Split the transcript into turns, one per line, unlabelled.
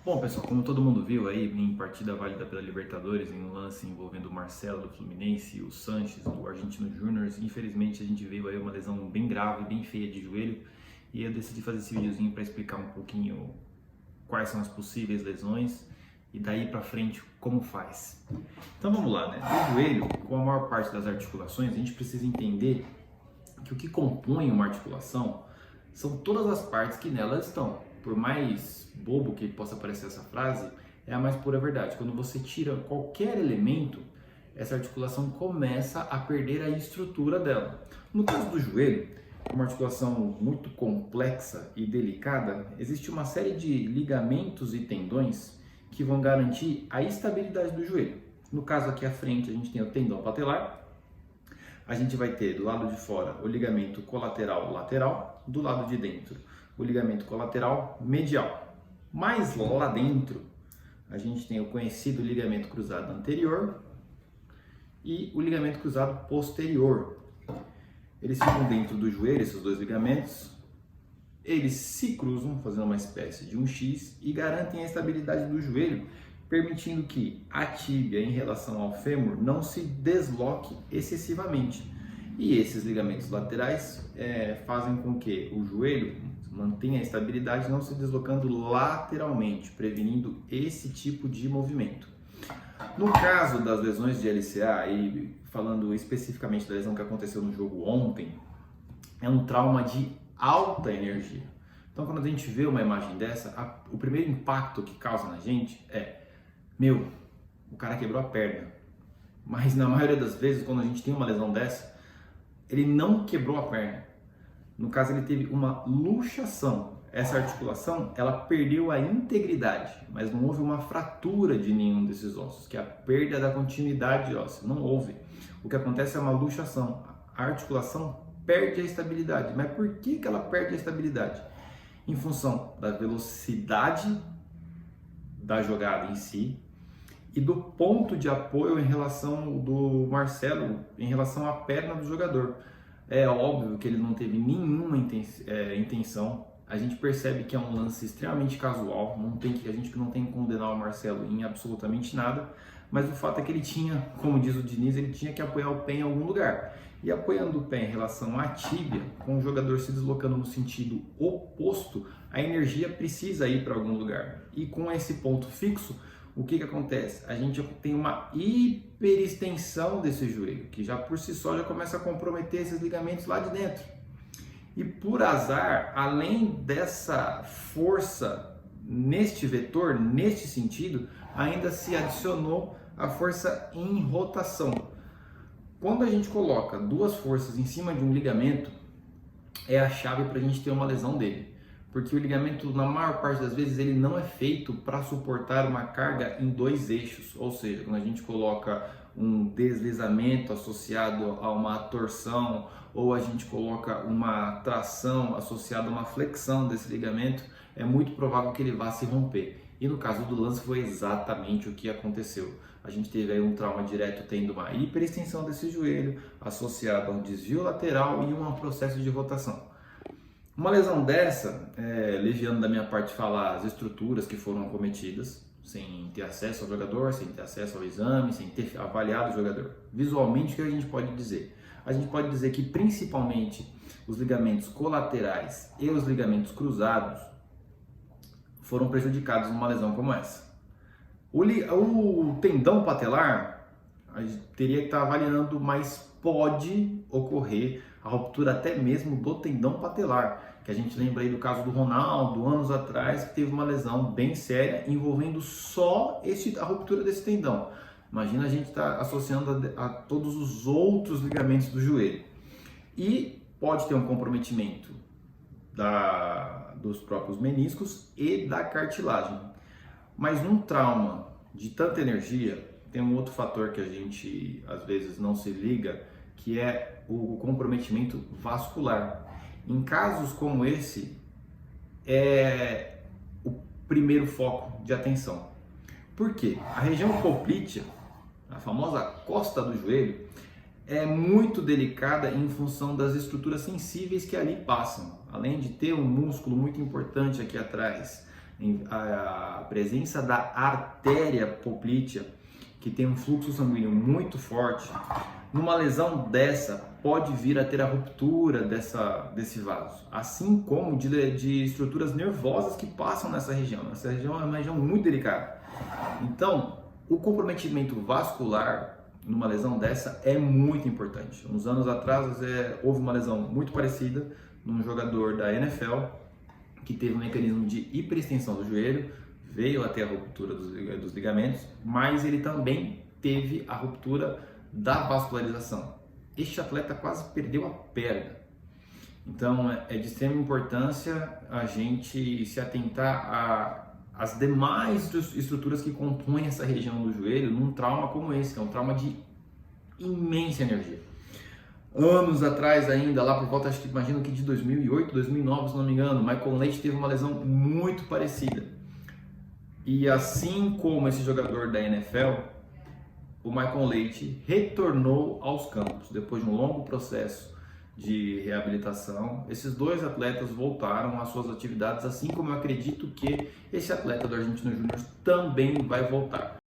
Bom, pessoal, como todo mundo viu aí em partida válida pela Libertadores, em um lance envolvendo o Marcelo do Fluminense e o Sanches do Argentino Júnior, infelizmente a gente viu aí uma lesão bem grave, bem feia de joelho, e eu decidi fazer esse videozinho para explicar um pouquinho quais são as possíveis lesões e daí para frente como faz. Então vamos lá, né? O joelho, com a maior parte das articulações, a gente precisa entender que o que compõe uma articulação são todas as partes que nela estão. Por mais bobo que possa parecer essa frase, é a mais pura verdade. Quando você tira qualquer elemento, essa articulação começa a perder a estrutura dela. No caso do joelho, uma articulação muito complexa e delicada, existe uma série de ligamentos e tendões que vão garantir a estabilidade do joelho. No caso aqui à frente, a gente tem o tendão patelar. A gente vai ter do lado de fora o ligamento colateral lateral, do lado de dentro o ligamento colateral medial. Mais lá dentro, a gente tem o conhecido ligamento cruzado anterior e o ligamento cruzado posterior. Eles ficam dentro do joelho, esses dois ligamentos, eles se cruzam, fazendo uma espécie de um X, e garantem a estabilidade do joelho, permitindo que a tíbia em relação ao fêmur não se desloque excessivamente. E esses ligamentos laterais fazem com que o joelho mantenha a estabilidade, não se deslocando lateralmente, prevenindo esse tipo de movimento. No caso das lesões de LCA, e falando especificamente da lesão que aconteceu no jogo ontem, é um trauma de alta energia. Então, quando a gente vê uma imagem dessa, o primeiro impacto que causa na gente é: meu, o cara quebrou a perna. Mas na maioria das vezes, quando a gente tem uma lesão dessa, ele não quebrou a perna. No caso, ele teve uma luxação. Essa articulação, ela perdeu a integridade, mas não houve uma fratura de nenhum desses ossos, que é a perda da continuidade óssea. Não houve. O que acontece é uma luxação. A articulação perde a estabilidade. Mas por que ela perde a estabilidade? Em função da velocidade da jogada em si e do ponto de apoio em relação do Marcelo, em relação à perna do jogador. É óbvio que ele não teve nenhuma intenção. A gente percebe que é um lance extremamente casual. A gente não tem que condenar o Marcelo em absolutamente nada, mas o fato é que ele tinha, como diz o Diniz, ele tinha que apoiar o pé em algum lugar. E apoiando o pé em relação à tíbia, com o jogador se deslocando no sentido oposto, a energia precisa ir para algum lugar. E com esse ponto fixo, o que acontece? A gente tem uma hiperextensão desse joelho, que já por si só já começa a comprometer esses ligamentos lá de dentro. E por azar, além dessa força neste vetor, neste sentido, ainda se adicionou a força em rotação. Quando a gente coloca duas forças em cima de um ligamento, é a chave para a gente ter uma lesão dele. Porque o ligamento, na maior parte das vezes, ele não é feito para suportar uma carga em dois eixos. Ou seja, quando a gente coloca um deslizamento associado a uma torção, ou a gente coloca uma tração associada a uma flexão desse ligamento, é muito provável que ele vá se romper. E no caso do lance foi exatamente o que aconteceu. A gente teve aí um trauma direto tendo uma hiperextensão desse joelho, associado a um desvio lateral e um processo de rotação. Uma lesão dessa, leviando da minha parte falar as estruturas que foram acometidas, sem ter acesso ao jogador, sem ter acesso ao exame, sem ter avaliado o jogador. Visualmente, o que a gente pode dizer? A gente pode dizer que principalmente os ligamentos colaterais e os ligamentos cruzados foram prejudicados numa lesão como essa. O tendão patelar, a gente teria que estar avaliando, mas pode ocorrer a ruptura até mesmo do tendão patelar, que a gente lembra aí do caso do Ronaldo, anos atrás, que teve uma lesão bem séria envolvendo só a ruptura desse tendão. Imagina a gente estar associando a todos os outros ligamentos do joelho. E pode ter um comprometimento dos próprios meniscos e da cartilagem. Mas num trauma de tanta energia, tem um outro fator que a gente às vezes não se liga, que é o comprometimento vascular. Em casos como esse, é o primeiro foco de atenção. Por quê? A região poplítea, a famosa costa do joelho, é muito delicada em função das estruturas sensíveis que ali passam. Além de ter um músculo muito importante aqui atrás, A presença da artéria poplítea, que tem um fluxo sanguíneo muito forte, numa lesão dessa pode vir a ter a ruptura desse vaso, assim como de estruturas nervosas que passam nessa região. Essa região é uma região muito delicada. Então, o comprometimento vascular numa lesão dessa é muito importante. Uns anos atrás houve uma lesão muito parecida num jogador da NFL que teve um mecanismo de hiperextensão do joelho, veio até a ruptura dos ligamentos, mas ele também teve a ruptura da vascularização. Este atleta quase perdeu a perna. Então é de extrema importância a gente se atentar às demais estruturas que compõem essa região do joelho num trauma como esse, que é um trauma de imensa energia. Anos atrás ainda, lá por volta, acho que imagino que de 2008, 2009, se não me engano, Michael Leite teve uma lesão muito parecida. E assim como esse jogador da NFL, o Michael Leite retornou aos campos depois de um longo processo de reabilitação. Esses dois atletas voltaram às suas atividades, assim como eu acredito que esse atleta do Argentino Júnior também vai voltar.